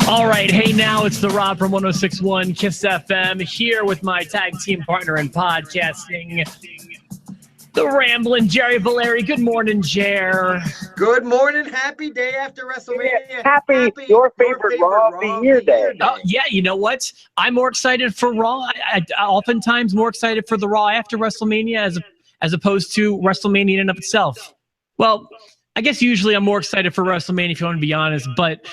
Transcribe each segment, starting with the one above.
All right, hey, now it's the Rob from 106.1 Kiss FM here with my tag team partner in podcasting, the Ramblin' Jerry Valeri. Good morning, Jer. Good morning. Happy day after WrestleMania. Happy your favorite Raw of the Year day. Yeah, you know what? I'm more excited for Raw. I oftentimes more excited for the Raw after WrestleMania as opposed to WrestleMania in and of itself. Well, I guess usually I'm more excited for WrestleMania, if you want to be honest, but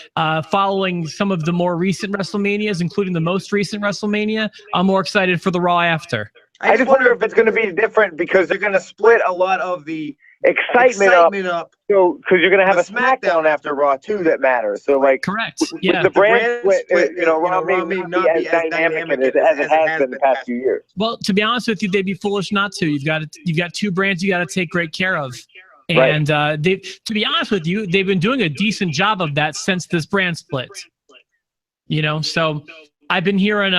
following some of the more recent WrestleManias, including the most recent WrestleMania, I'm more excited for the Raw after. I just wonder if it's going to be different because they're going to split a lot of the excitement up. So, because you're going to have a SmackDown after Raw too that matters. So, like, correct. Yeah, the brand split, Raw may not be as dynamic as it has been the past few years. Well, to be honest with you, they'd be foolish not to. You've got two brands you got to take great care of. And to be honest with you, they've been doing a decent job of that since this brand split. So I've been hearing.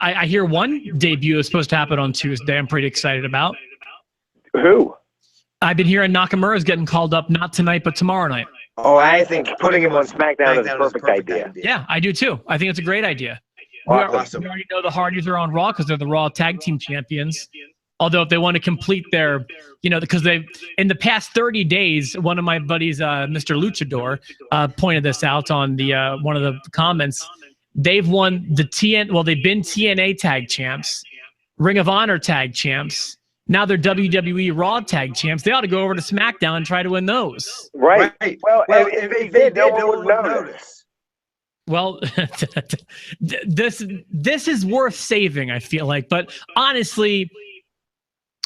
I hear one debut is supposed to happen on Tuesday. I'm pretty excited about. Who? I've been hearing Nakamura is getting called up not tonight but tomorrow night. Oh, I think putting him on SmackDown is a perfect idea. Yeah, I do too. I think it's a great idea. Awesome. We already know the Hardys are on Raw because they're the Raw Tag Team Champions. Although if they want to complete their, because they've, in the past 30 days, one of my buddies, Mr. Luchador, pointed this out on the one of the comments. They've won the they've been TNA Tag Champs, Ring of Honor Tag Champs. Now they're WWE Raw Tag Champs. They ought to go over to SmackDown and try to win those. Right. Well, if they did, no one would notice. Well, this is worth saving, I feel like. But honestly,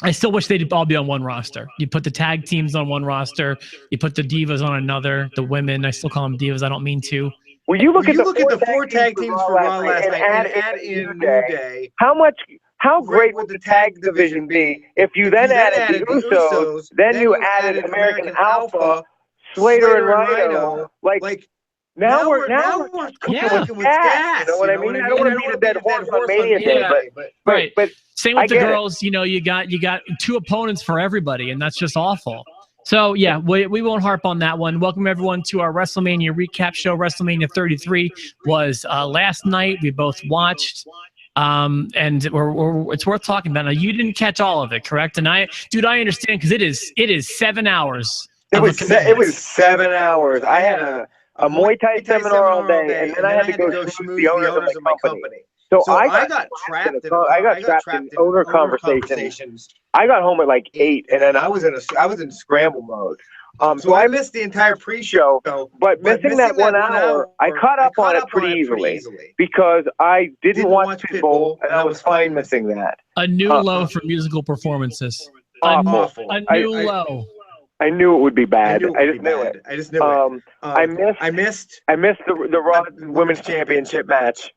I still wish they'd all be on one roster. You put the tag teams on one roster. You put the divas on another. The women, I still call them divas. I don't mean to. Well, you look at the four tag teams for Raw last night and add in New Day. How great would the tag division be if you then added the Usos, then you added American Alpha, Slater and Rhino? Now we're cooking with gas. You know what I mean? I don't want to beat a dead horse on Mania Day, but same with the girls. You got two opponents for everybody, and that's just awful. So yeah, we won't harp on that one. Welcome everyone to our WrestleMania recap show. WrestleMania 33 was last night. We both watched. And it's worth talking about. Now, you didn't catch all of it, correct? And I understand because it is 7 hours. It was 7 hours. I had a Muay Thai seminar all day, and then I had to go schmooze the owners of my company. So I got trapped in owner conversations. I got home at like 8, and then I was in scramble mode. So I missed the entire pre-show, but missing that 1 hour, I caught up on it pretty easily because I didn't watch Pitbull, and I was fine missing that. A new low for musical performances. Awful. A new low. I knew it would be bad. I just knew it. I missed the Raw Women's Championship match.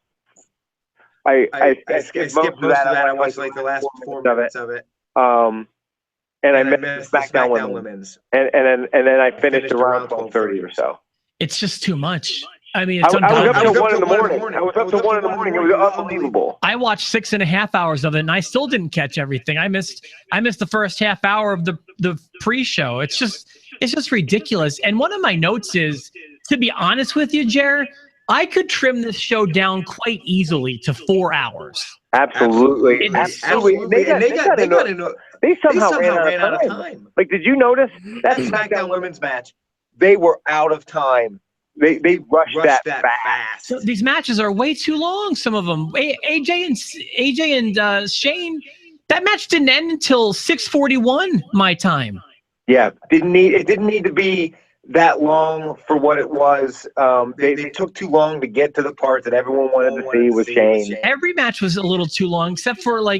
I skipped most of that. I watched like the last 4 minutes of it. And I missed the SmackDown Women's. And then I finished around 12:30 or so. It's just too much. I mean, it's I was up till 1 in the morning. I was up till 1 in the morning. It was unbelievable. I watched 6.5 hours of it, and I still didn't catch everything. I missed the first half hour of the pre-show. It's just ridiculous. And one of my notes is, to be honest with you, Jer, I could trim this show down quite easily to 4 hours. Absolutely. They somehow ran out of time. Like, did you notice that SmackDown Women's match? They were out of time. They rushed that fast. So these matches are way too long. Some of them. AJ and Shane. That match didn't end until 6:41 my time. Yeah, it didn't need to be that long for what it was. They took too long to get to the part that everyone wanted to see with Shane. Every match was a little too long, except for I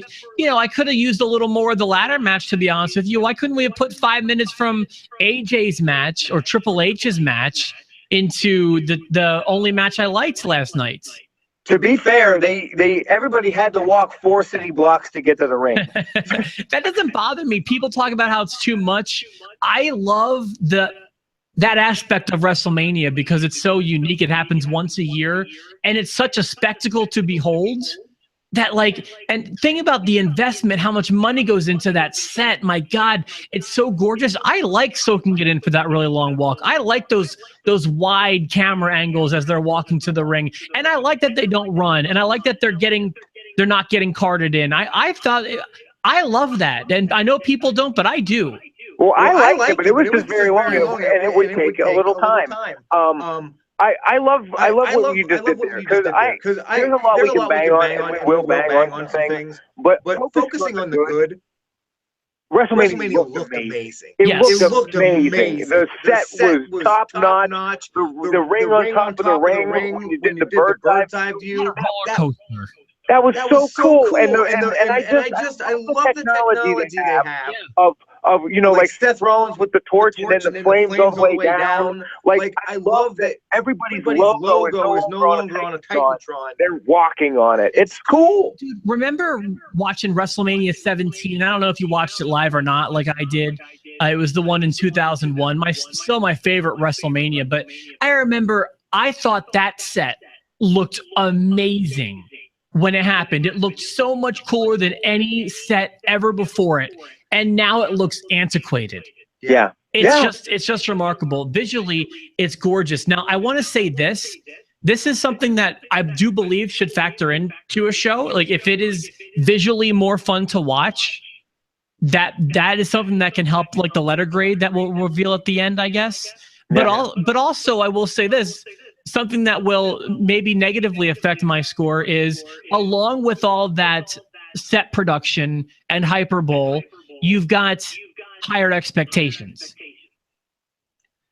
could have used a little more of the ladder match, to be honest with you. Why couldn't we have put 5 minutes from AJ's match or Triple H's match into the only match I liked last night? To be fair, everybody had to walk 4 city blocks to get to the ring. That doesn't bother me. People talk about how it's too much. I love that aspect of WrestleMania because it's so unique. It happens once a year, and it's such a spectacle to behold. that like, and think about the investment, how much money goes into that set. My God, it's so gorgeous. I like soaking it in for that really long walk. I like those wide camera angles as they're walking to the ring. And I like that they don't run. And I like that they're not getting carted in. I love that. And I know people don't, but I do. Well, I liked it, but it was just very long, and it would take a little time. I love what you just did there, because there's a lot we can bang on, and we will bang on some things, but focusing on the good, WrestleMania looked amazing. It looked amazing. The set was top notch. The ring on top of the ring when you did the bird's eye view. That was so cool, and I love the technology they have of like Seth Rollins with the torch and then the flames all the way down. Like I love that everybody's logo is no longer on a Titantron. They're walking on it. It's cool. Dude, remember watching WrestleMania 17? I don't know if you watched it live or not, like I did. It was the one in 2001. Still my favorite WrestleMania, but I remember I thought that set looked amazing. When it happened, it looked so much cooler than any set ever before it, and now it looks antiquated. Yeah, it's just remarkable. Visually, it's gorgeous. Now, I want to say this is something that I do believe should factor into a show. Like, if it is visually more fun to watch, that is something that can help, like the letter grade that we'll reveal at the end, I guess. But also, I will say this. Something that will maybe negatively affect my score is, along with all that set production and hyperbole, you've got higher expectations.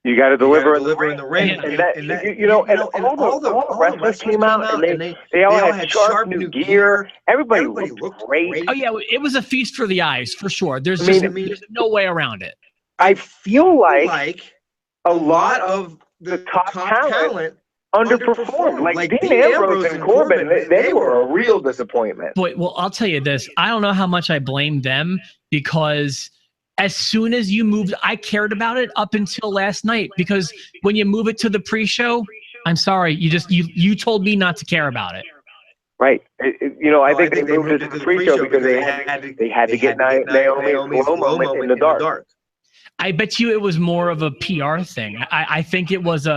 You got to deliver in the ring, and all the wrestlers came out, and they all had sharp new gear. Everybody looked great. Oh yeah, it was a feast for the eyes for sure. There's no way around it. I feel like a lot of the top talent underperformed. Like Dean Ambrose and Corbin, they were a real disappointment. Boy, well, I'll tell you this. I don't know how much I blame them, because as soon as you moved, I cared about it up until last night, because when you move it to the pre-show, I'm sorry, you told me not to care about it. Right. I think they moved it to the pre-show because they had to get Naomi's glow moment in the dark. I bet you it was more of a PR thing. I think it was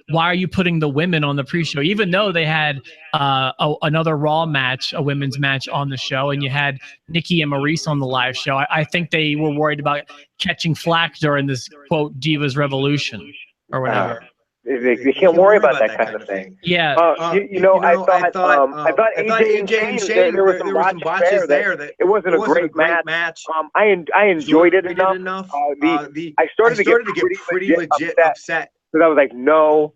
why are you putting the women on the pre-show? Even though they had another Raw match, a women's match on the show, and you had Nikki and Maurice on the live show. I think they were worried about catching flack during this, quote, Divas Revolution or whatever. They can't worry about that kind of thing. Yeah. I thought AJ and Shane, there were some botches there. That it wasn't a great match. I enjoyed it enough. I started to get pretty legit upset because I was like, no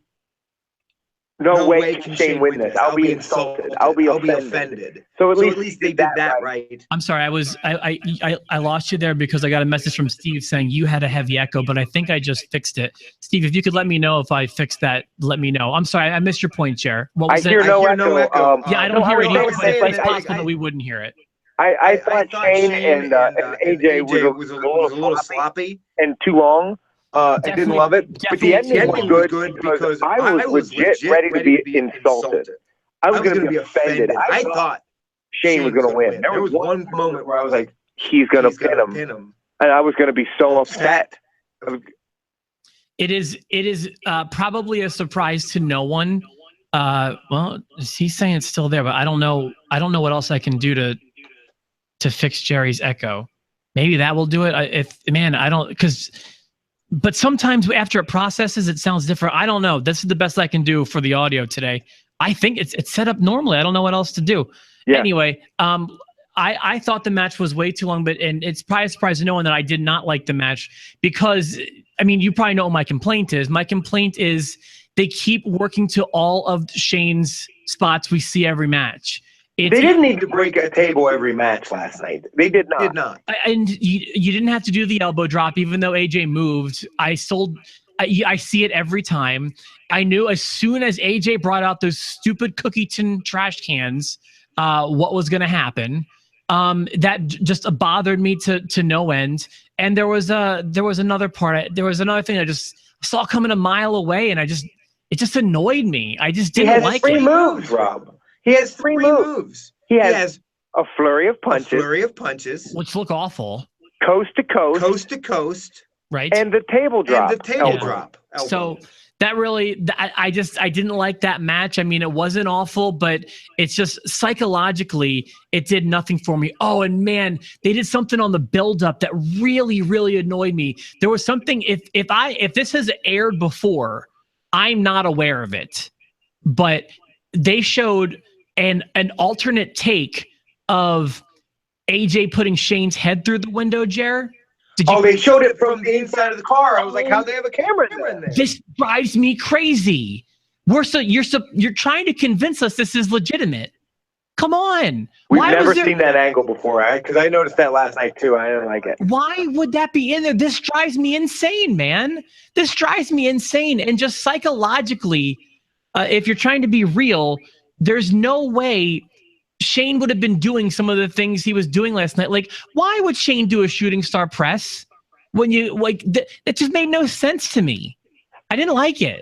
way can Shane win this. I'll be insulted. I'll be offended. So at least they did that right. I'm sorry. I lost you there because I got a message from Steve saying you had a heavy echo, but I think I just fixed it. Steve, if you could let me know if I fixed that, let me know. I'm sorry. I missed your point, Chair. What was I hear no echo. Yeah, I don't hear it either, but it's possible that we wouldn't hear it. I thought Shane and AJ was a little sloppy and too long. I didn't love it, but the ending was good because I was legit ready to be insulted. I was going to be offended. I thought Shane was going to win. There was one moment where I was like, he's going to pin him, and I was going to be so upset. It is probably a surprise to no one. Well, he's saying it's still there, but I don't know what else I can do to fix Jerry's echo. Maybe that will do it. But sometimes after it processes, it sounds different. I don't know. This is the best I can do for the audio today. I think it's set up normally. I don't know what else to do. Yeah. Anyway, I thought the match was way too long, and it's probably a surprise to no one that I did not like the match because, you probably know what my complaint is. My complaint is they keep working to all of Shane's spots we see every match. They didn't need to break a table every match last night. They did not. And you didn't have to do the elbow drop, even though AJ moved. I see it every time. I knew as soon as AJ brought out those stupid cookie tin trash cans, what was going to happen. That just bothered me to no end. And there was another part. There was another thing I just saw coming a mile away, and it just annoyed me. I just didn't like it. He has 3 moves, Rob. He has 3 moves. He has a flurry of punches. Which look awful. Coast to coast. Right. And the table drop. So that really, I didn't like that match. I mean, it wasn't awful, but it's just psychologically, it did nothing for me. Oh, and man, they did something on the build-up that really, really annoyed me. There was something, if this has aired before, I'm not aware of it, but they showed an alternate take of AJ putting Shane's head through the window, Jer. They showed it from the inside of the car. I was like, how'd they have a camera in there? This drives me crazy. You're trying to convince us this is legitimate. Come on. We've never seen that angle before, because I noticed that last night too. I didn't like it. Why would that be in there? This drives me insane, man. This drives me insane. And just psychologically, if you're trying to be real, there's no way Shane would have been doing some of the things he was doing last night. Like, why would Shane do a shooting star press when you like? It just made no sense to me. I didn't like it.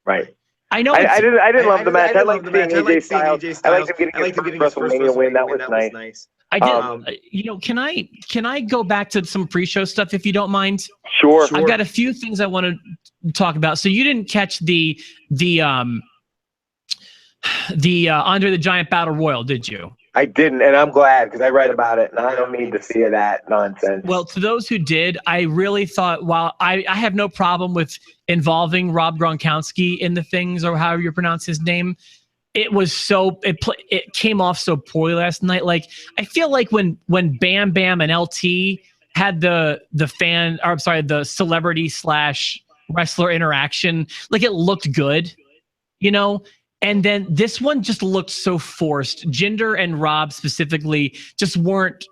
Right. I know. I didn't love the match. I liked seeing AJ Styles. I liked him getting his first WrestleMania win. That was nice. I did. Can I go back to some pre-show stuff if you don't mind? Sure. I've got a few things I want to talk about. So you didn't catch the Andre the Giant Battle Royal, did you? I didn't, and I'm glad, because I read about it, and I don't need to see that nonsense. Well, to those who did, I really thought, while I have no problem with involving Rob Gronkowski in the things, or however you pronounce his name, it came off so poorly last night. Like, I feel like when Bam Bam and LT had the celebrity / wrestler interaction, like, it looked good, you know? And then this one just looked so forced. Jinder and Rob specifically just weren't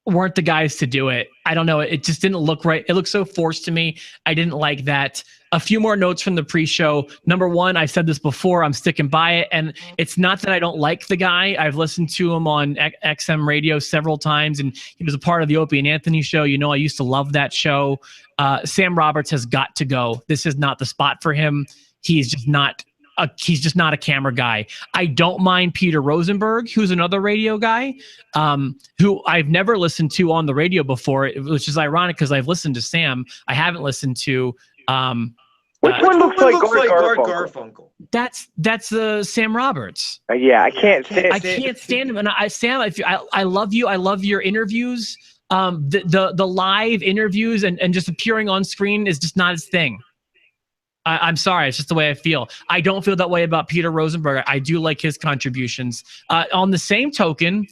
the guys to do it. I don't know. It just didn't look right. It looked so forced to me. I didn't like that. A few more notes from the pre-show. Number one, I said this before, I'm sticking by it. And it's not that I don't like the guy. I've listened to him on XM radio several times, and he was a part of the Opie and Anthony show. You know, I used to love that show. Sam Roberts has got to go. This is not the spot for him. He's just not a camera guy. I don't mind Peter Rosenberg, who's another radio guy, who I've never listened to on the radio before, which is ironic because I've listened to Sam. I haven't listened to which one looks like Garfunkel? That's Sam Roberts. Yeah, I can't stand him. And Sam, I love you. I love your interviews. The live interviews and just appearing on screen is just not his thing. I'm sorry. It's just the way I feel. I don't feel that way about Peter Rosenberg. I do like his contributions. On the same token,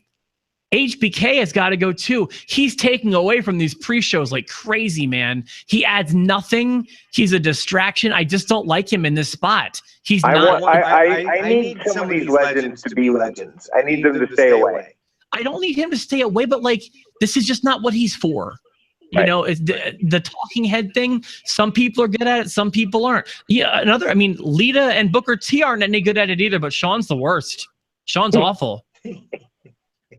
HBK has got to go too. He's taking away from these pre-shows like crazy, man. He adds nothing. He's a distraction. I just don't like him in this spot. He's not. I need some of these legends to be legends. I need them to stay away. I don't need him to stay away, but like, this is just not what he's for. You know, it's the talking head thing. Some people are good at it. Some people aren't. Yeah, Lita and Booker T aren't any good at it either, but Sean's the worst. Sean's awful.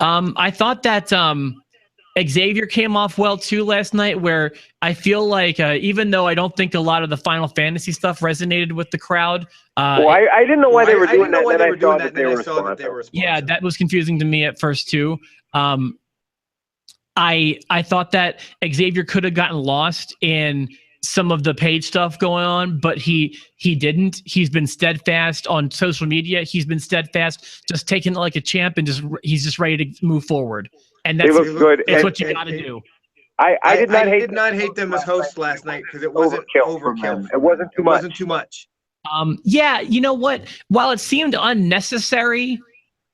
I thought that Xavier came off well too last night, where I feel like even though I don't think a lot of the Final Fantasy stuff resonated with the crowd. I didn't know why they were doing that. Then I saw that they were responsive. Yeah, that was confusing to me at first too. I thought that Xavier could have gotten lost in some of the page stuff going on, but he didn't. He's been steadfast on social media. He's been steadfast, just taking it like a champ, and he's just ready to move forward. And that's good. It's what you got to do. I did not hate them as hosts last night because it wasn't overkill. It wasn't too much. Yeah, you know what? While it seemed unnecessary,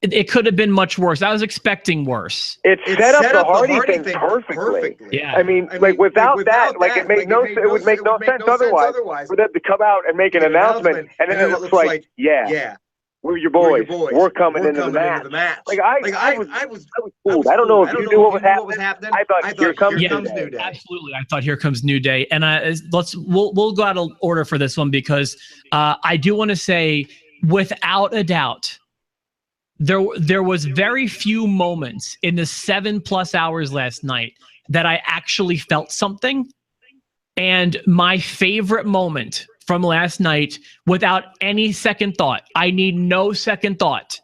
it could have been much worse. I was expecting worse. It set up the Hardy thing perfectly. Yeah. I mean, without that, it would make no sense otherwise for them to come out and make an announcement, and then it looks like, we're your boys. We're coming into the match. Like I was fooled. I don't know if you knew what was happening. I thought here comes New Day. Absolutely, I thought here comes New Day, and we'll go out of order for this one because I do want to say, without a doubt, there was very few moments in the 7+ hours last night that I actually felt something. And my favorite moment from last night, without any second thought, I need no second thought,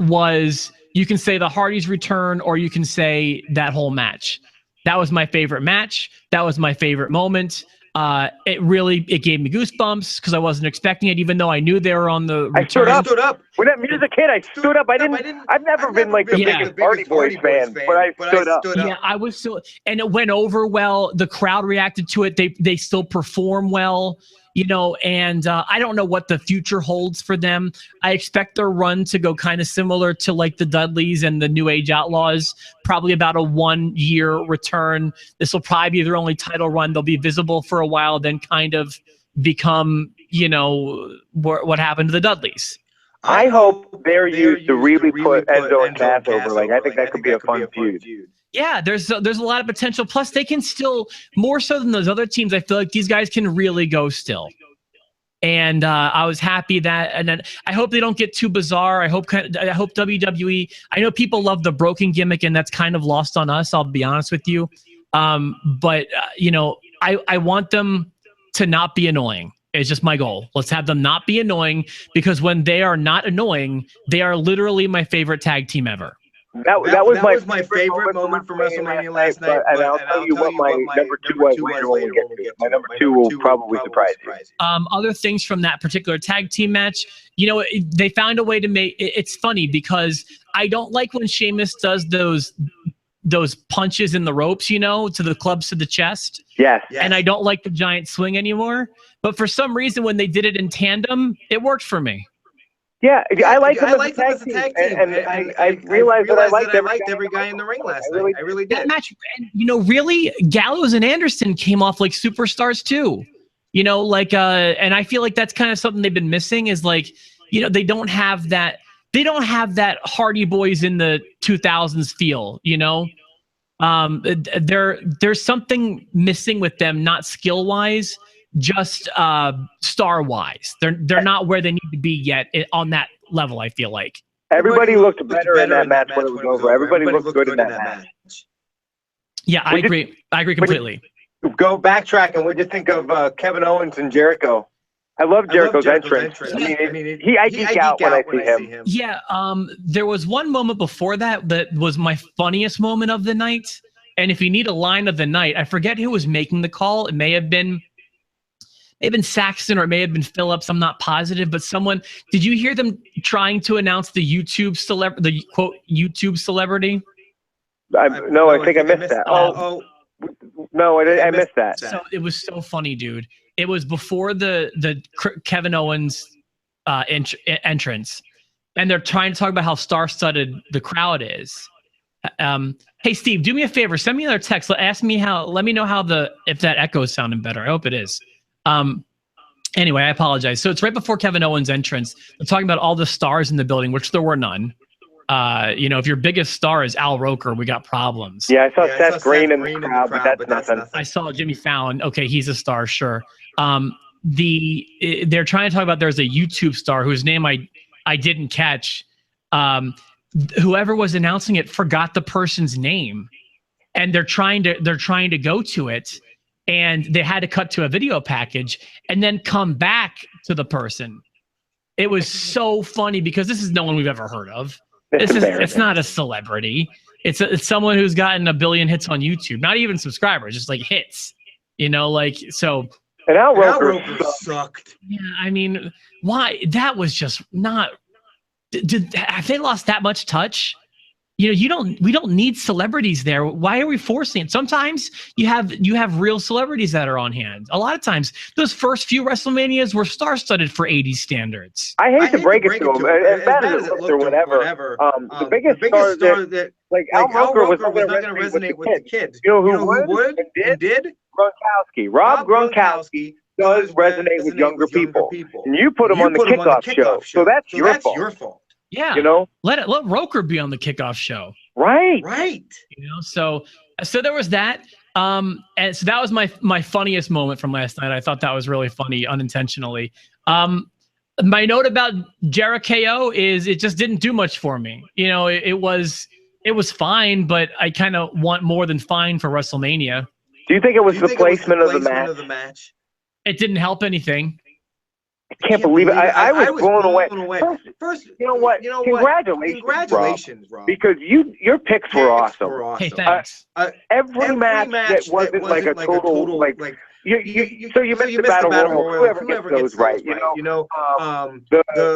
was, you can say the Hardys return, or you can say that whole match. That was my favorite match. That was my favorite moment. It gave me goosebumps because I wasn't expecting it, even though I knew they were on the return. I stood up. When that music hit, I stood up. I've never been like the biggest Hardy Boyz fan, but I stood up. Yeah, I was still, and it went over well. The crowd reacted to it. They still perform well, you know, and I don't know what the future holds for them. I expect their run to go kind of similar to like the Dudleys and the New Age Outlaws, probably about a 1-year return. This will probably be their only title run. They'll be visible for a while, then kind of become, you know, what happened to the Dudleys. I hope they're used to really put Enzo and Cass over. Like, I think that could be a fun feud. Yeah, there's a lot of potential. Plus, they can still, more so than those other teams, I feel like these guys can really go still. And I was happy that, and then I hope they don't get too bizarre. I hope WWE. I know people love the broken gimmick, and that's kind of lost on us. I'll be honest with you, but you know, I want them to not be annoying. It's just my goal. Let's have them not be annoying, because when they are not annoying, they are literally my favorite tag team ever. That was my favorite moment from WrestleMania last night. And I'll tell you what my number 2 was later when we get to it. My number 2 will probably surprise you. Other things from that particular tag team match, you know, they found a way to make it's funny, because I don't like when Sheamus does those punches in the ropes, you know, to the clubs to the chest. Yes. And I don't like the giant swing anymore. But for some reason, when they did it in tandem, it worked for me. Yeah, I like them as a tag team. And I realized that I liked every guy in the ring last night. I really did. That match, you know, really, Gallows and Anderson came off like superstars too. You know, like, and I feel like that's kind of something they've been missing, is like, you know, they don't have that Hardy Boyz in the 2000s feel, you know? There's something missing with them, not skill-wise, just star-wise. They're not where they need to be yet on that level, I feel like. Everybody looked better in that match when it was over. Everybody looked good in that match. Yeah, I agree. I agree completely. Go backtrack, what do you think of Kevin Owens and Jericho? I love Jericho's entrance. I geek out when I see him. Yeah, there was one moment before that was my funniest moment of the night. And if you need a line of the night, I forget who was making the call. It may have been Saxton, or it may have been Phillips. I'm not positive, but someone, did you hear them trying to announce the quote YouTube celebrity? No, I think I missed that. No, I missed that. So it was so funny, dude. It was before the Kevin Owens entrance, and they're trying to talk about how star-studded the crowd is. Hey Steve, do me a favor. Send me another text. Let me know if that echo is sounding better. I hope it is. Anyway, I apologize. So it's right before Kevin Owens' entrance. They're talking about all the stars in the building, which there were none. You know, if your biggest star is Al Roker, we got problems. Yeah, I saw Seth Green in the crowd, but that's nothing. I saw Jimmy Fallon. Okay, he's a star, sure. They're trying to talk about there's a YouTube star whose name I didn't catch. Whoever was announcing it forgot the person's name, and they're trying to go to it, and they had to cut to a video package and then come back to the person. It was so funny, because this is no one we've ever heard of. It's not a celebrity. It's someone who's gotten 1 billion hits on YouTube. Not even subscribers, just like hits. You know, like, so. And Al Roker sucked. Yeah, I mean, why? That was just not. Have they lost that much touch? You know, we don't need celebrities there. Why are we forcing it? Sometimes you have real celebrities that are on hand. A lot of times, those first few WrestleManias were star-studded for 80s standards. I hate to break it to them, as bad as it looked or whatever. The biggest star that, like Al Roker was not going to resonate with the kids. You know who would and did? Gronkowski. Rob Gronkowski does resonate with younger people. And you put him on the kickoff show, so that's your fault. Yeah, you know, let Roker be on the kickoff show. Right. You know, so there was that. And so that was my funniest moment from last night. I thought that was really funny unintentionally. My note about Jericho is it just didn't do much for me. You know, it was fine, but I kind of want more than fine for WrestleMania. Do you think it was the placement of the match? It didn't help anything. I can't believe it. I was blown away. First, you know what? Congratulations, Rob. Because your picks were awesome. Hey, thanks. Every match that wasn't like a total like. So you missed the Battle Royal. Whoever gets those right, the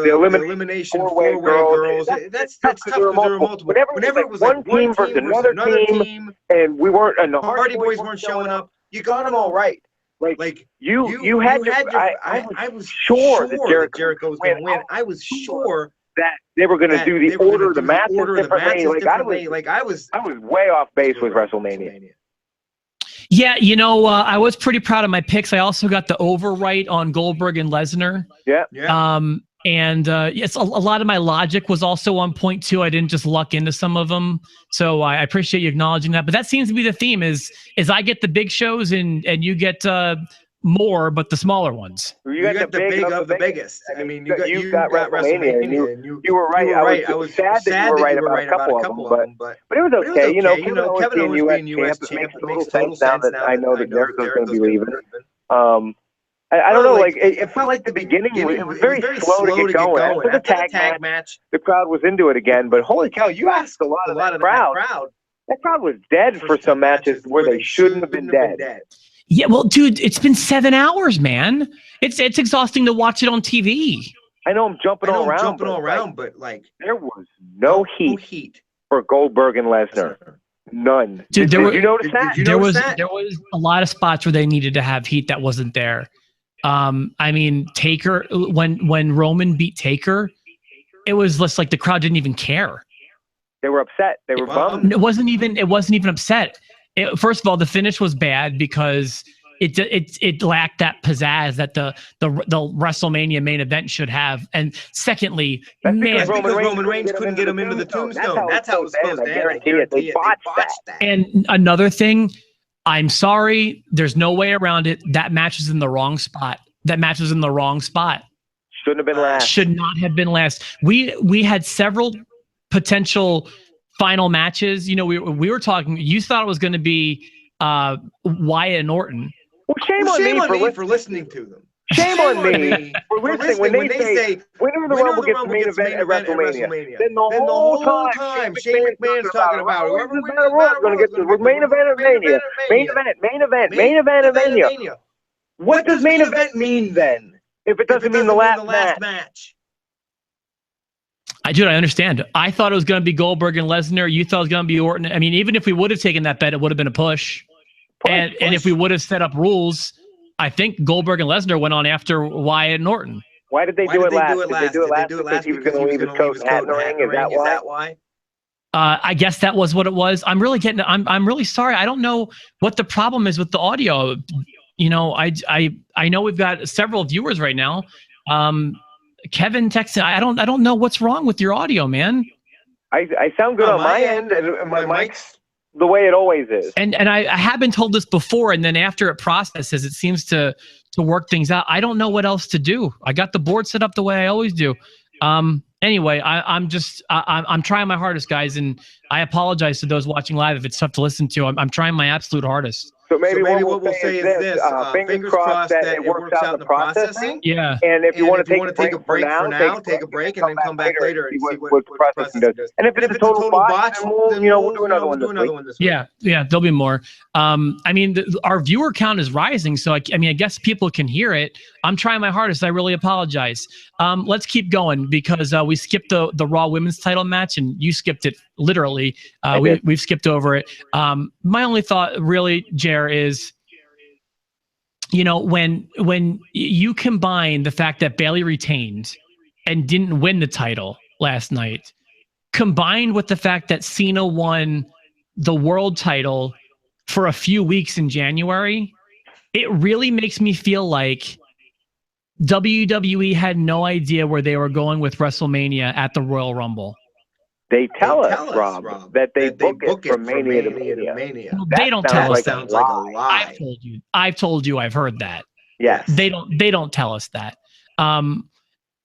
elimination four-way girls. That's tough because there were multiple. Whenever it was one team versus another team, and we weren't, and the Hardy Boyz weren't showing up, you got them all right. Like you had to. I was sure that Jericho was going to win. I was sure that they were going to do the order of the matches differently. Like I was way off base with WrestleMania. Yeah, I was pretty proud of my picks. I also got the over right on Goldberg and Lesnar. Yeah. And yes, a lot of my logic was also on point too. I didn't just luck into some of them, so I appreciate you acknowledging that. But that seems to be the theme: is I get the big shows and you get more, but the smaller ones. You got the big of the biggest. I mean, you got WrestleMania, and you were right. I was sad that you were right about a couple of them, but it was okay. Kevin Owens being U.S. champ makes total sense now that I know that Jericho's going to be leaving. I don't know, like it felt like the beginning it was very slow to get going. After the tag match, the crowd was into it again. But holy cow, you asked a lot of that crowd. That crowd was dead for some matches where they shouldn't have been dead. Yeah, well, dude, it's been 7 hours, man. It's exhausting to watch it on TV. I know I'm jumping all around, but there was no heat for Goldberg and Lesnar. None. Dude, did you notice that? There was a lot of spots where they needed to have heat that wasn't there. I mean, Taker, when Roman beat Taker, it was just like the crowd didn't even care. They were upset. They were bummed. It wasn't even upset. First of all, the finish was bad because it lacked that pizzazz that the WrestleMania main event should have. And secondly, because Roman Reigns couldn't get him into the tombstone. That's how it was supposed to end. They botched that. And another thing, I'm sorry, there's no way around it. That match is in the wrong spot. Shouldn't have been last. Should not have been last. We had several potential final matches. We were talking. You thought it was going to be Wyatt and Orton. Well, shame on me for listening to them. Shame on me for listening when they say winner of the Rumble gets the main event at WrestleMania. Then the whole time Shane McMahon's talking about whoever wins the Battle Royal is going to get the main event of Mania. Main event of Mania. What does main event mean then? If it doesn't mean the last match. I understand. I thought it was going to be Goldberg and Lesnar. You thought it was going to be Orton. I mean, even if we would have taken that bet, it would have been a push. And if we would have set up rules, I think Goldberg and Lesnar went on after Wyatt and Orton. Why did they do it last? Did they do it last because he was going to leave his coat and hat in the ring? Is that why? I guess that was what it was. I'm really sorry. I don't know what the problem is with the audio. I know we've got several viewers right now. Kevin texted. I don't know what's wrong with your audio, man. I sound good on my end, and my mic's the way it always is. And I have been told this before, and then after it processes, it seems to work things out. I don't know what else to do. I got the board set up the way I always do. Anyway, I'm trying my hardest, guys, and I apologize to those watching live if it's tough to listen to. I'm trying my absolute hardest. So maybe what we'll say is this: fingers crossed that it works out in the processing. Yeah. And if you want to take a break for now, take a break and then come back later and see what the processing does. And if it's a total botch, then we'll do another one this week. Yeah, there'll be more. I mean, our viewer count is rising, so I guess people can hear it. I'm trying my hardest. I really apologize. Let's keep going because we skipped the Raw Women's Title match, and you skipped it literally. We've skipped over it. My only thought, really, Jer, is when you combine the fact that Bayley retained and didn't win the title last night, combined with the fact that Cena won the world title for a few weeks in January, it really makes me feel like WWE had no idea where they were going with WrestleMania at the Royal Rumble. They tell us, Rob, that they book it from Mania to Mania. Well, they don't tell us that. Sounds like a lie. I've told you. I've heard that. Yes. They don't tell us that.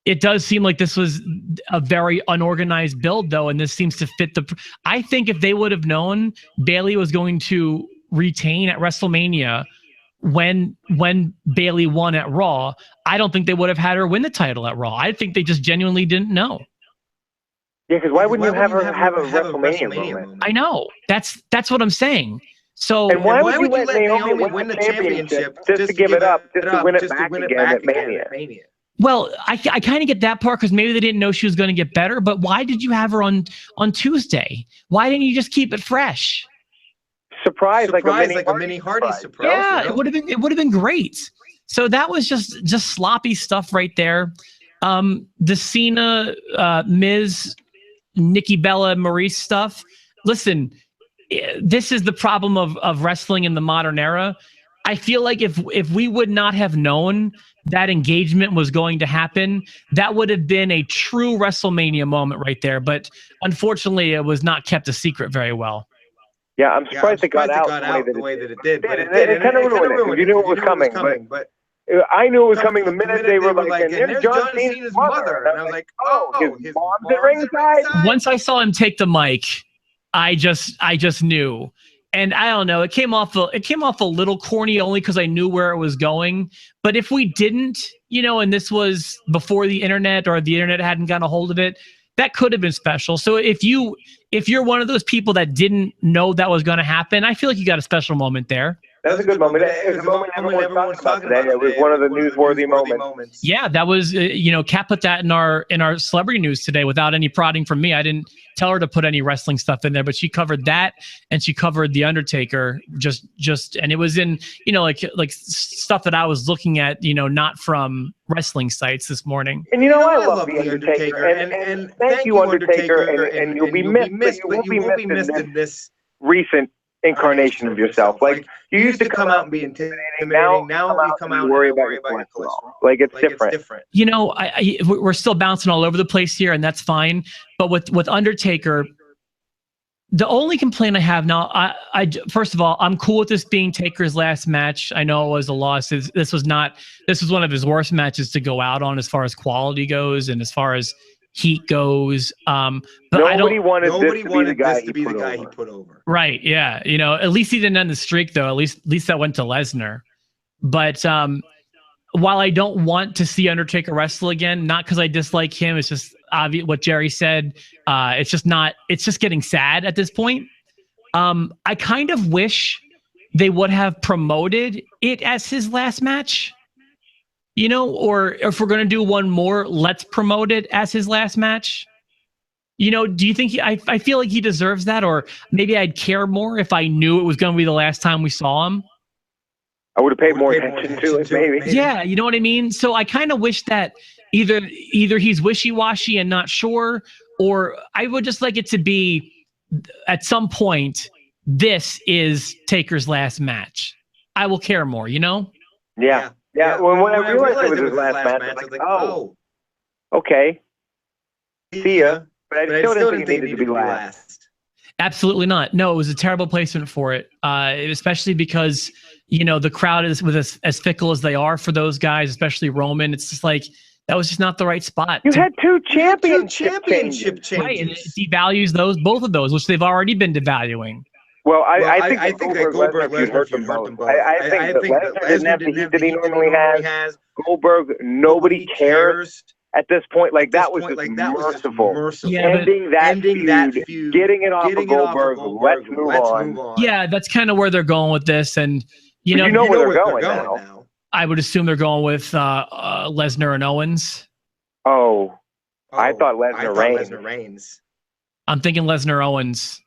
It does seem like this was a very unorganized build, though, and this seems to fit I think if they would have known Bayley was going to retain at WrestleMania, when Bayley won at Raw, I don't think they would have had her win the title at Raw. I think they just genuinely didn't know. Yeah, because why wouldn't you have her have a WrestleMania moment? I know. That's what I'm saying. So and why would you let Naomi win the championship just to give it up, just to win it back again at Mania? Well, I kind of get that part because maybe they didn't know she was going to get better. But why did you have her on Tuesday? Why didn't you just keep it fresh? Surprise, like a mini Hardy surprise. Yeah, it would have been great. So that was just sloppy stuff right there. The Cena, Miz, Nikki Bella, Maurice stuff. Listen, this is the problem of wrestling in the modern era. I feel like if we would not have known that engagement was going to happen, that would have been a true WrestleMania moment right there. But unfortunately, it was not kept a secret very well. Yeah, I'm surprised it got out the way that it did. But it kind of ruined it. You knew it was coming. But I knew it was coming the minute they were like, and there's John Cena's mother. And I was like, oh, his mom's at ringside? Once I saw him take the mic, I just knew. And I don't know, it came off a little corny only because I knew where it was going. But if we didn't, and this was before the internet or the internet hadn't gotten a hold of it, that could have been special. So if you're one of those people that didn't know that was going to happen, I feel like you got a special moment there. That was a good moment. It was a moment everyone's talking about today. It was one of the newsworthy moments. Yeah, that was, Kat put that in our celebrity news today without any prodding from me. I didn't tell her to put any wrestling stuff in there, but she covered that and she covered the Undertaker and it was in, like stuff that I was looking at, not from wrestling sites this morning. And I love the Undertaker and thank you, Undertaker, and you'll be missed, but you will be missed in this recent incarnation of yourself. Like you used to come out and be intimidating. Now you come out and worry about your cholesterol. Like it's different. We're still bouncing all over the place here, and that's fine. But with Undertaker, the only complaint I have now, I first of all, I'm cool with this being Taker's last match. I know it was a loss. This was one of his worst matches to go out on as far as quality goes and as far as heat goes. But nobody wanted this to be the guy he put over. Right. Yeah. At least he didn't end the streak though. At least that went to Lesnar. But while I don't want to see Undertaker wrestle again, not because I dislike him, it's just obvious what Jerry said. It's just getting sad at this point. I kind of wish they would have promoted it as his last match. Or if we're going to do one more, let's promote it as his last match. Do you think I feel like he deserves that? Or maybe I'd care more if I knew it was going to be the last time we saw him. I would have paid more attention to it, maybe. Yeah, you know what I mean? So I kind of wish that either he's wishy-washy and not sure, or I would just like it to be at some point, this is Taker's last match. I will care more, Yeah. Yeah, when I realized it was his last match, I was like, oh, okay. See ya. But I still didn't think it needed to be last. Absolutely not. No, it was a terrible placement for it, especially because, the crowd is as fickle as they are for those guys, especially Roman. It's just like, that was just not the right spot. You had two championship changes. Right, and it devalues both of those, which they've already been devaluing. Well, I think that Goldberg hurt them both. I think that Lesnar didn't have the heat that he normally has. Goldberg, nobody cares at this point. Like that was just merciful. Yeah, ending that feud, getting it off of Goldberg. Let's move on. Yeah, that's kind of where they're going with this, and you know where they're going now. I would assume they're going with Lesnar and Owens. Oh, I thought Lesnar Reigns. I'm thinking Lesnar Owens.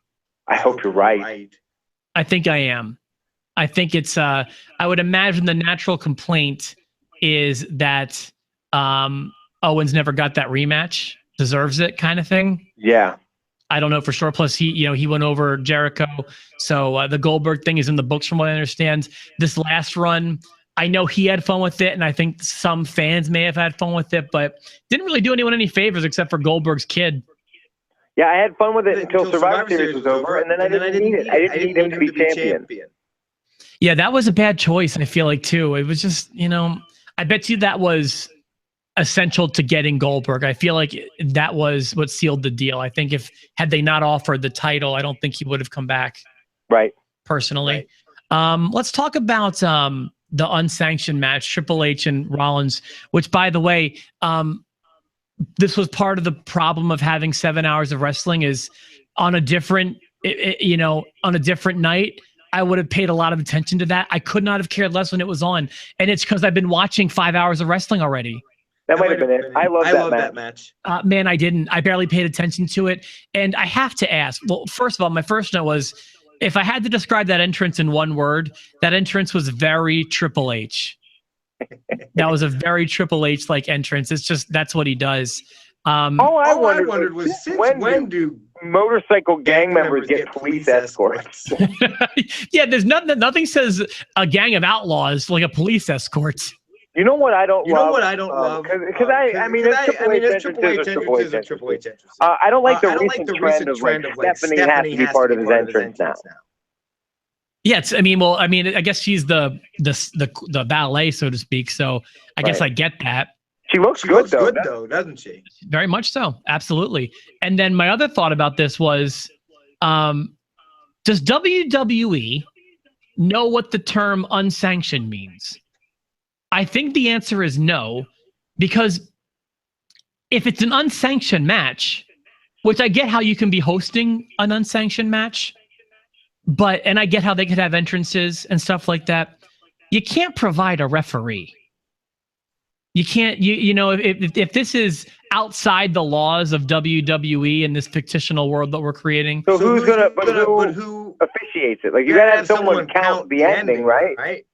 I hope you're right. I think I am. I think it's I would imagine the natural complaint is that Owens never got that rematch, deserves it kind of thing. Yeah. I don't know for sure. Plus he went over Jericho. So the Goldberg thing is in the books from what I understand. This last run, I know he had fun with it, and I think some fans may have had fun with it, but didn't really do anyone any favors except for Goldberg's kid. Yeah, I had fun with it until Survivor Series was over, and then I didn't need it. I didn't need him to be champion. Yeah, that was a bad choice, I feel like, too. It was just, I bet you that was essential to getting Goldberg. I feel like that was what sealed the deal. I think had they not offered the title, I don't think he would have come back. Right. Personally. Right. Let's talk about the unsanctioned match, Triple H and Rollins, which, by the way, this was part of the problem of having 7 hours of wrestling. Is on a different, on a different night, I would have paid a lot of attention to that. I could not have cared less when it was on, and it's because I've been watching 5 hours of wrestling already. That might have been it. I love that match. Man, I didn't. I barely paid attention to it, and I have to ask. Well, first of all, my first note was, if I had to describe that entrance in one word, that entrance was very Triple H. That was a very Triple H-like entrance. It's just, that's what he does. All I wondered was, when do motorcycle gang members get police escorts? Yeah, there's nothing says a gang of outlaws like a police escort. You know what I don't love? You know what I don't love? Because I mean, there's Triple H entrances. I don't like the recent trend of like Stephanie has to be part of his entrance now. Yeah, I guess she's the ballet, so to speak. So I guess I get that. She looks good though, doesn't she? Very much so, absolutely. And then my other thought about this was, does WWE know what the term unsanctioned means? I think the answer is no, because if it's an unsanctioned match, which I get how you can be hosting an unsanctioned match, and I get how they could have entrances and stuff like that, you can't provide a referee. You can't, if this is outside the laws of WWE in this fictional world that we're creating. So who officiates it? Like, you gotta have someone count the ending, right?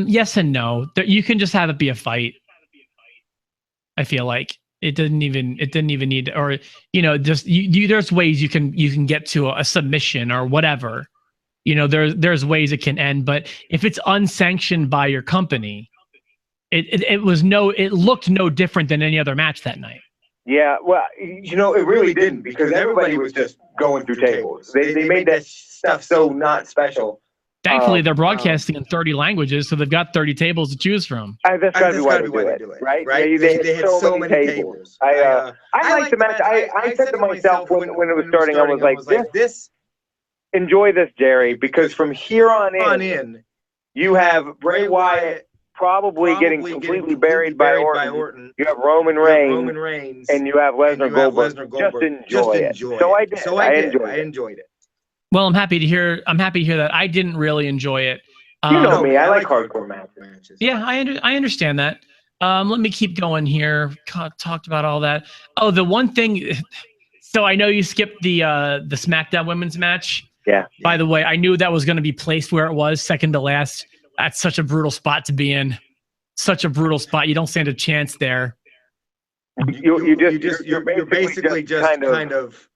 Yes and no. You can just have it be a fight. I feel like it didn't even need, or just there's ways you can get to a submission or whatever. There's ways it can end, but if it's unsanctioned by your company, it looked no different than any other match that night. Yeah, well, it really didn't, because everybody was just going through tables. They made that stuff so not special. Thankfully, they're broadcasting in 30 languages, so they've got 30 tables to choose from. That's got to be why they do it, right? They had so many tables. I liked the match. I said to myself when it was starting, I was like, enjoy this, Jerry, because from here on in, you have Bray Wyatt probably getting completely buried by Orton. You have Roman Reigns, and you have Lesnar Goldberg. Just enjoy it. So I did. I enjoyed it. Well, I'm happy to hear that. I didn't really enjoy it. You know me. I like hardcore matches. Yeah, I understand that. Let me keep going here. Talked about all that. Oh, the one thing. So I know you skipped the SmackDown women's match. Yeah. By the way, I knew that was going to be placed where it was, second to last. That's such a brutal spot to be in. Such a brutal spot. You don't stand a chance there. You're basically just kind of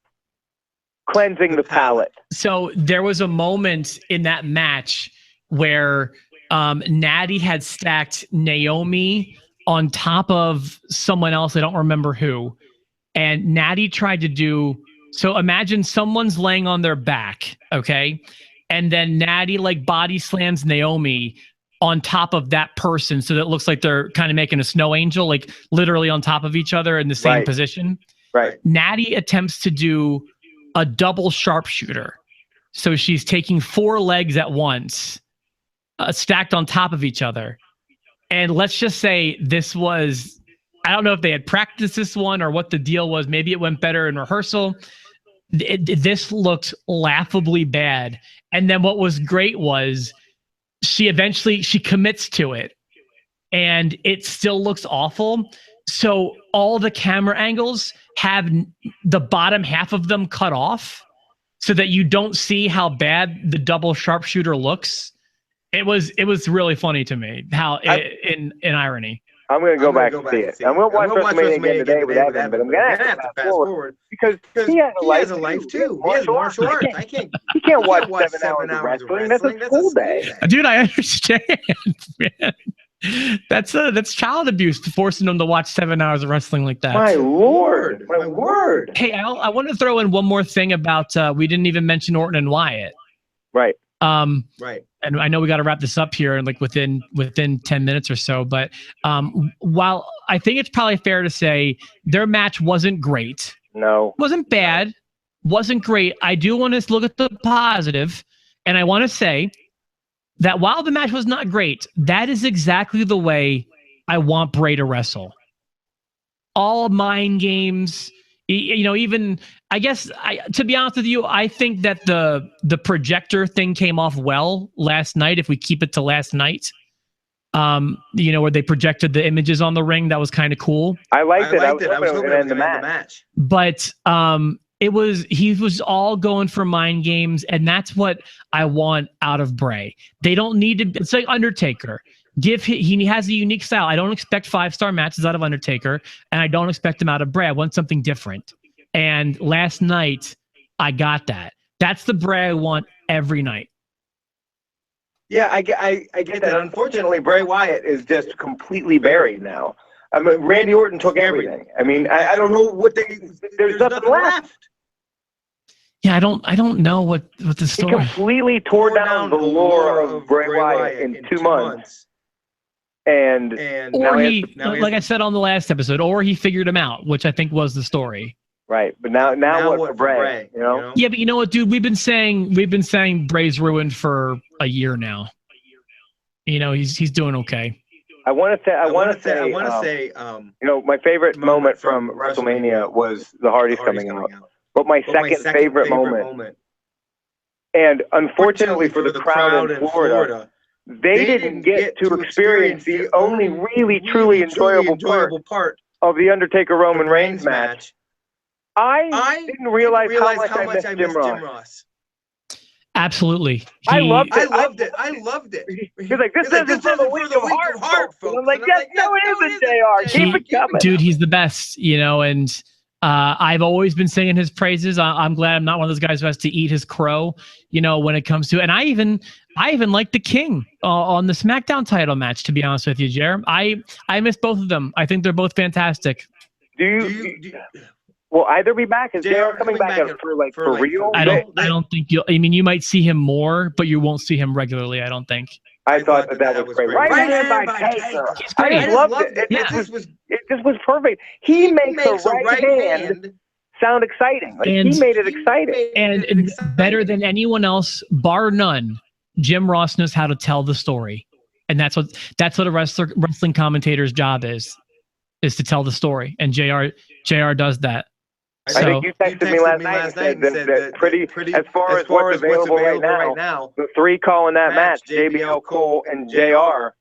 cleansing the palate. So there was a moment in that match where Natty had stacked Naomi on top of someone else. I don't remember who. And Natty tried to do, so imagine someone's laying on their back, okay? And then Natty body slams Naomi on top of that person, so that it looks like they're kind of making a snow angel, literally on top of each other in the same position. Right. Natty attempts to do a double sharpshooter. So she's taking 4 legs at once, stacked on top of each other. And let's just say this was, I don't know if they had practiced this one or what the deal was. Maybe it went better in rehearsal. This looked laughably bad. And then what was great was she commits to it, and it still looks awful. So all the camera angles have the bottom half of them cut off so that you don't see how bad the double sharpshooter looks. It was really funny to me how in irony. I'm going to go back and see it. I'm going to watch WrestleMania again today with Evan, but I'm going to have to fast forward because he has a life too. He has martial arts. He can't watch 7 hours of wrestling. That's a school day. Dude, I understand, man. That's child abuse, forcing them to watch 7 hours of wrestling like that. My Lord. My word. Hey, Al, I want to throw in one more thing about, we didn't even mention Orton and Wyatt. Right. Right. And I know we got to wrap this up here within 10 minutes or so, but while I think it's probably fair to say their match wasn't great. No. Wasn't bad. Wasn't great. I do want to look at the positive, and I want to say that while the match was not great, that is exactly the way I want Bray to wrestle. All mind games, even I guess to be honest with you, I think that the projector thing came off well last night. If we keep it to last night, where they projected the images on the ring, that was kind of cool. I liked it. I was hoping it was going to end the match. But he was all going for mind games, and that's what I want out of Bray. They don't need to. It's like Undertaker. He has a unique style. I don't expect 5-star matches out of Undertaker, and I don't expect them out of Bray. I want something different. And last night, I got that. That's the Bray I want every night. Yeah, I get that. Unfortunately, Bray Wyatt is just completely buried now. I mean, Randy Orton took everything. I mean, I don't know what there's nothing left. Yeah, I don't know what the story. He completely tore down the lore of Bray Wyatt in 2 months. And like I said on the last episode, or he figured him out, which I think was the story. Right, but now what for Bray? You know? Yeah, but you know what, dude? We've been saying Bray's ruined for a year now. He's doing okay. I want to say, my favorite moment from WrestleMania was the Hardys coming out. But my second favorite moment, and unfortunately for the crowd in Florida, they didn't get to experience the only really truly enjoyable part of the Undertaker-Roman Reigns match. I didn't realize how much I missed Jim Ross. Absolutely. I loved it. He's like, this isn't for the weak of heart, folks. I'm like, yes, no, it isn't, JR. Keep it coming. Dude, he's the best, and I've always been singing his praises. I'm glad I'm not one of those guys who has to eat his crow, when it comes to. And I even like the King on the SmackDown title match. To be honest with you, Jer, I miss both of them. I think they're both fantastic. Will either be back? Is JR coming back for real? I don't think you'll. I mean, you might see him more, but you won't see him regularly. I don't think. I thought that was great. Right hand by Taker. I just loved it. It just was perfect. He makes the right hand sound exciting. He made it exciting. And better than anyone else, bar none, Jim Ross knows how to tell the story. And that's what a wrestling commentator's job is to tell the story. And JR does that. I think you texted me last night and said that pretty as far as what's available right now, the three calling that match, JBL, Cole, and JR,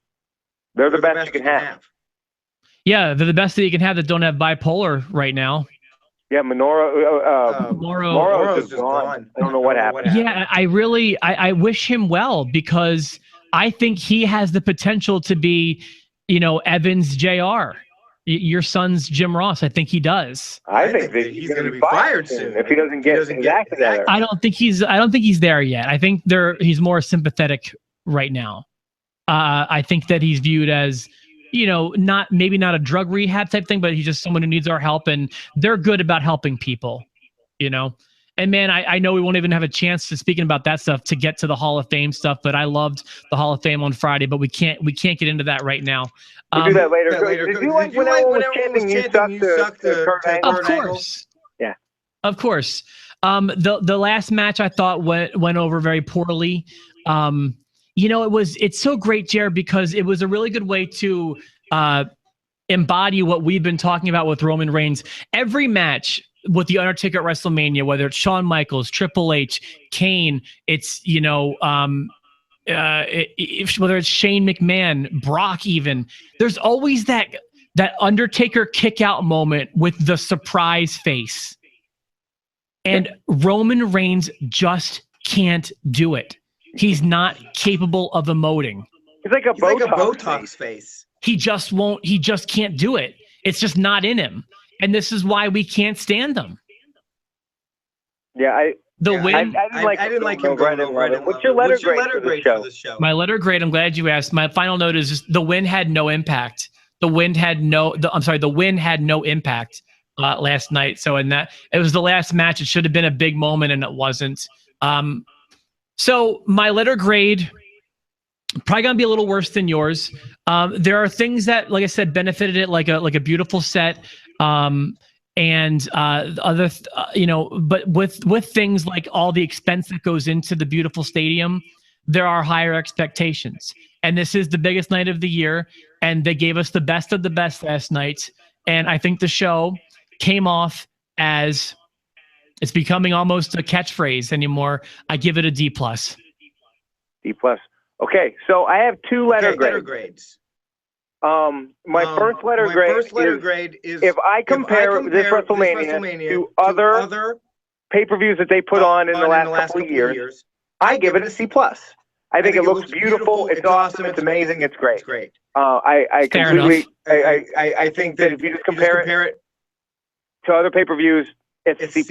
they're the best you can have. Yeah, they're the best that you can have that don't have bipolar right now. Yeah, Moro's just gone. I don't know what happened. Yeah, I wish him well, because I think he has the potential to be, Evans JR. Your son's Jim Ross. I think he does. I think that he's going to be fired soon if he doesn't get his act together. I don't think he's there yet. I think he's more sympathetic right now. I think that he's viewed as, maybe not a drug rehab type thing, but he's just someone who needs our help, and they're good about helping people, And man, I know we won't even have a chance to speaking about that stuff to get to the Hall of Fame stuff, but I loved the Hall of Fame on Friday, but we can't get into that right now. We'll do that later. Did you like when everyone was chanting, "You suck" to Kurt Angle? Of course. Yeah. Of course. The last match I thought went over very poorly. It's so great, Jared, because it was a really good way to embody what we've been talking about with Roman Reigns. Every match with the Undertaker at WrestleMania, whether it's Shawn Michaels, Triple H, Kane, it's whether it's Shane McMahon, Brock, even there's always that Undertaker kick out moment with the surprise face, and Roman Reigns just can't do it. He's not capable of emoting. He's like a Botox face. He just won't. He just can't do it. It's just not in him. And this is why we can't stand them. Yeah, I didn't like him. What's your letter grade for this show? My letter grade, I'm glad you asked. My final note is just the win had no impact. The win had no impact last night. So it was the last match. It should have been a big moment, and it wasn't. So my letter grade, probably gonna be a little worse than yours. There are things that, like I said, benefited it, like a beautiful set. And but with things like all the expense that goes into the beautiful stadium, there are higher expectations. And this is the biggest night of the year, and they gave us the best of the best last night. And I think the show came off as, it's becoming almost a catchphrase anymore. I give it a D+. D+. Okay, so I have two letter grades. My first letter grade is if I compare this WrestleMania to other pay-per-views that they put on in the last couple of years, I give it a C+. I think it looks beautiful. It's awesome. It's amazing. It's great. I think that if you just compare it to other pay-per-views, it's a C+.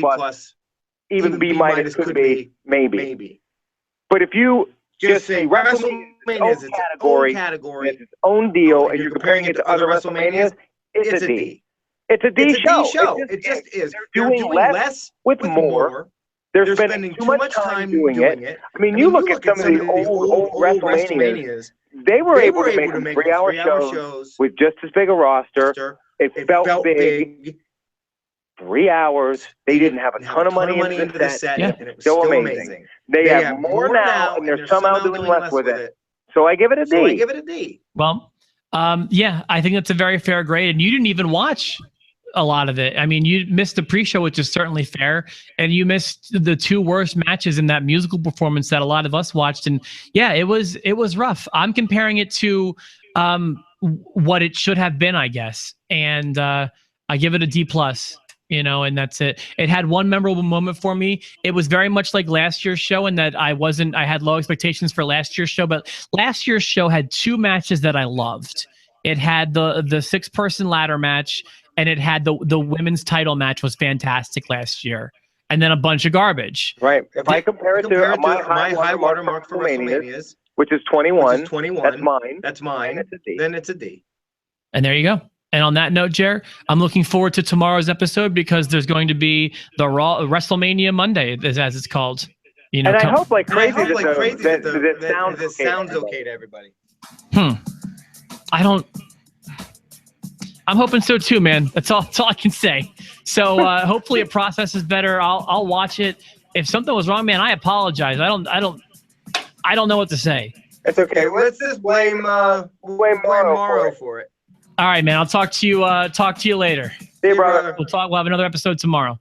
Even B- could be, maybe. But if you just say WrestleMania is its own category, it's its own deal, and you're comparing it to other WrestleManias, it's a D. It's a D show. It just is. They're doing less with more. They're spending too much time doing it. I mean, you look at some of the old WrestleManias, they were able to make 3-hour shows with just as big a roster. It felt big. 3 hours. They didn't have a ton of money into the set. And it was still amazing. They have more now, and they're somehow doing less with it. So I give it a D. Well, yeah, I think that's a very fair grade. And you didn't even watch a lot of it. I mean, you missed the pre-show, which is certainly fair, and you missed the two worst matches in that musical performance that a lot of us watched. And yeah, it was rough. I'm comparing it to what it should have been, I guess, and I give it a D+. And that's it. It had one memorable moment for me. It was very much like last year's show in that I had low expectations for last year's show, but last year's show had two matches that I loved. It had the 6-person ladder match, and it had the women's title match was fantastic last year. And then a bunch of garbage. Right. If I compare it to my high watermark for WrestleMania's, which is 21, that's mine. Then it's a D. And there you go. And on that note, Jer, I'm looking forward to tomorrow's episode because there's going to be the WrestleMania Monday, as it's called. And I hope like crazy that it sounds okay to everybody. I'm hoping so too, man. That's all I can say. So hopefully it processes better. I'll watch it. If something was wrong, man, I apologize. I don't know what to say. It's okay. Let's just blame Morrow for it. All right, man. I'll talk to you later. See you, brother. We'll have another episode tomorrow.